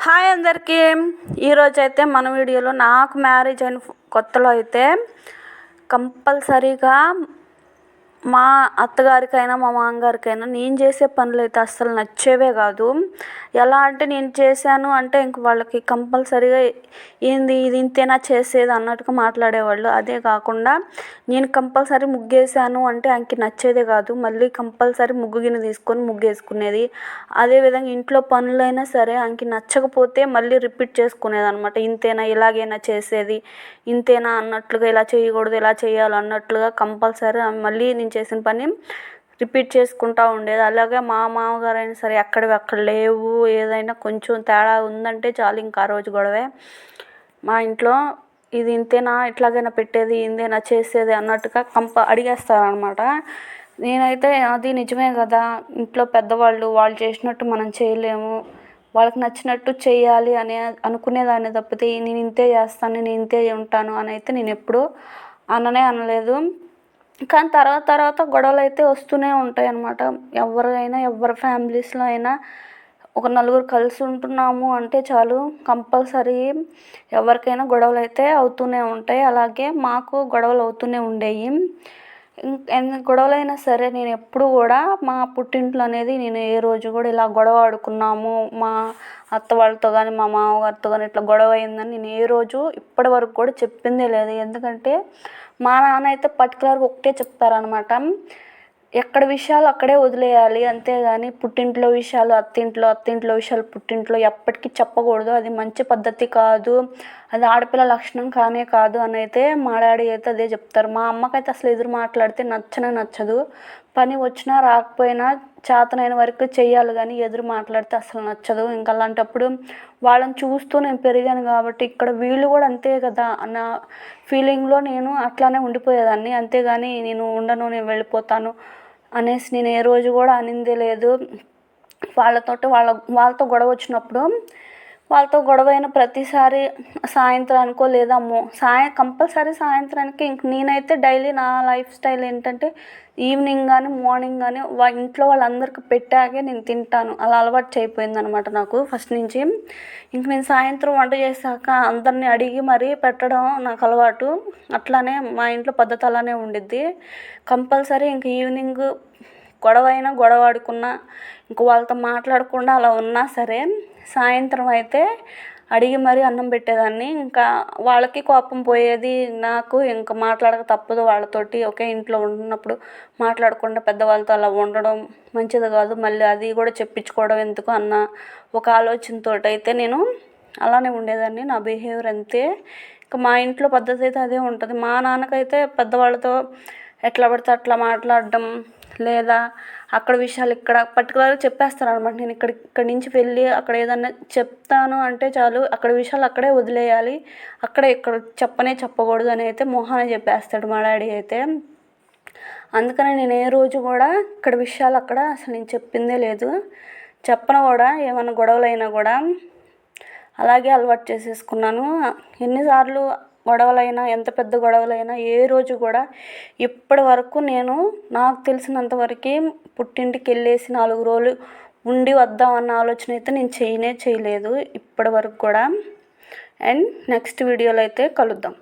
Hi అందరికీ. ఈరోజైతే మన వీడియోలో నాకు మ్యారేజ్ అయిన కొత్తలో అయితే కంపల్సరీగా మా అత్తగారికైనా మా మామగారికైనా నేను చేసే పనులు అయితే అస్సలు నచ్చేవే కాదు. ఎలా అంటే నేను చేశాను అంటే ఇంక వాళ్ళకి కంపల్సరీగా ఏంది ఇది ఇంతేనా చేసేది అన్నట్టుగా మాట్లాడేవాళ్ళు. అదే కాకుండా నేను కంపల్సరీ ముగ్గేసాను అంటే ఆయనకి నచ్చేదే కాదు. మళ్ళీ కంపల్సరీ ముగ్గు గిన్నె తీసుకొని ముగ్గేసుకునేది. అదేవిధంగా ఇంట్లో పనులైనా సరే ఆయనకి నచ్చకపోతే మళ్ళీ రిపీట్ చేసుకునేది అనమాట. ఇంతేనా, ఇలాగైనా చేసేది, ఇంతేనా అన్నట్లుగా, ఇలా చేయకూడదు ఇలా చేయాలి అన్నట్లుగా కంపల్సరీ మళ్ళీ నేను చేసిన పని రిపీట్ చేసుకుంటూ ఉండేది. అలాగే మా మామగారైనా సరే ఎక్కడివి అక్కడ లేవు, ఏదైనా కొంచెం తేడా ఉందంటే చాలు ఇంకా ఆ రోజు గొడవే. మా ఇంట్లో ఇది ఇంతేనా, ఇట్లాగైనా పెట్టేది, ఇంతేనా చేసేది అన్నట్టుగా అడిగేస్తారనమాట. నేనైతే అది నిజమే కదా, ఇంట్లో పెద్దవాళ్ళు వాళ్ళు చేసినట్టు మనం చేయలేము, వాళ్ళకి నచ్చినట్టు చేయాలి అనుకునేదాన్ని తప్పితే నేను ఇంతే చేస్తాను, నేను ఇంతే ఉంటాను అని అయితే నేను ఎప్పుడూ అనలేదు. కానీ తర్వాత గొడవలు అయితే వస్తూనే ఉంటాయి అన్నమాట. ఎవరి ఫ్యామిలీస్లో అయినా ఒక నలుగురు కలిసి ఉంటున్నాము అంటే చాలు కంపల్సరీ ఎవరికైనా గొడవలు అయితే అవుతూనే ఉంటాయి. అలాగే మాకు గొడవలు అవుతూనే ఉండేవి. ఎన్ని గొడవలైనా సరే నేను ఎప్పుడు కూడా మా పుట్టింట్లో అనేది నేను ఏ రోజు కూడా ఇలా గొడవ ఆడుకున్నాము, మా అత్త వాళ్ళతో కానీ మా మామగారితో కానీ ఇట్లా గొడవ అయిందని నేను ఏ రోజు ఇప్పటి వరకు కూడా చెప్పిందే లేదు. ఎందుకంటే మా నాన్న అయితే పర్టికులర్గా ఒకటే చెప్తారనమాట, ఎక్కడ విషయాలు అక్కడే వదిలేయాలి, అంతేగాని పుట్టింట్లో విషయాలు అత్తింట్లో విషయాలు పుట్టింట్లో ఎప్పటికీ చెప్పకూడదు, అది మంచి పద్ధతి కాదు, అది ఆడపిల్ల లక్షణం కానే కాదు అని అయితే మా డాడీ అయితే అదే చెప్తారు. మా అమ్మకైతే అసలు ఎదురు మాట్లాడితే నచ్చదు. పని వచ్చినా రాకపోయినా చేతనైన వరకు చెయ్యాలి కానీ ఎదురు మాట్లాడితే అసలు నచ్చదు. ఇంకా అలాంటప్పుడు వాళ్ళని చూస్తూ నేను పెరిగాను కాబట్టి ఇక్కడ వీళ్ళు కూడా అంతే కదా అన్న ఫీలింగ్లో నేను అట్లానే ఉండిపోయేదాన్ని. అంతేగాని నేను ఉండను, నేను వెళ్ళిపోతాను అనేసి నేను ఏ రోజు కూడా అనిందే లేదు. వాళ్ళతో గొడవ వచ్చినప్పుడు వాళ్ళతో గొడవ అయిన ప్రతిసారి సాయంత్రానికో లేదా కంపల్సరీ సాయంత్రానికి ఇంక నేనైతే డైలీ నా లైఫ్ స్టైల్ ఏంటంటే ఈవినింగ్ కానీ మార్నింగ్ కానీ ఇంట్లో వాళ్ళందరికీ పెట్టాకే నేను తింటాను. అలా అలవాటు అయిపోయింది అనమాట నాకు ఫస్ట్ నుంచి. ఇంక నేను సాయంత్రం వంట చేశాక అందరినీ అడిగి మరీ పెట్టడం నాకు అలవాటు. అట్లానే మా ఇంట్లో పద్ధతి అలానే ఉండిద్ది. కంపల్సరీ ఇంక ఈవినింగ్ గొడవ ఆడుకున్నా, ఇంక వాళ్ళతో మాట్లాడకుండా అలా ఉన్నా సరే సాయంత్రం అయితే అడిగి మరీ అన్నం పెట్టేదాన్ని. ఇంకా వాళ్ళకి కోపం పోయేది, నాకు ఇంకా మాట్లాడక తప్పదు వాళ్ళతోటి. ఒకే ఇంట్లో ఉన్నప్పుడు మాట్లాడకుండా పెద్దవాళ్ళతో అలా ఉండడం మంచిది కాదు, మళ్ళీ అది కూడా చెప్పించుకోవడం ఎందుకు అన్న ఒక ఆలోచనతో అయితే నేను అలానే ఉండేదాన్ని. నా బిహేవియర్ అంతే. ఇంకా మా ఇంట్లో పద్ధతి అయితే అదే ఉంటుంది. మా నాన్నకైతే పెద్దవాళ్ళతో ఎట్లా పడితే అట్లా మాట్లాడడం, లేదా అక్కడ విషయాలు ఇక్కడ పర్టికులర్గా చెప్పేస్తారనమాట. నేను ఇక్కడి నుంచి వెళ్ళి అక్కడ ఏదన్నా చెప్తాను అంటే చాలు అక్కడ విషయాలు అక్కడే వదిలేయాలి, ఇక్కడ చెప్పకూడదు అని అయితే మొహానే చెప్పేస్తాడు మా డాడీ అయితే. అందుకని నేను ఏ రోజు కూడా ఇక్కడ విషయాలు అక్కడ అసలు నేను చెప్పిందే లేదు, చెప్పను కూడా. ఏమైనా గొడవలైనా కూడా అలాగే అలవాటు చేసేసుకున్నాను. ఎన్నిసార్లు గొడవలైనా, ఎంత పెద్ద గొడవలైనా ఏ రోజు కూడా ఇప్పటి వరకు నేను నాకు తెలిసినంతవరకు పుట్టింటికి వెళ్ళేసి 4 రోజులు ఉండి వద్దాం అన్న ఆలోచన అయితే నేను చేయలేదు ఇప్పటి వరకు కూడా. అండ్ నెక్స్ట్ వీడియోలో అయితే కలుద్దాం.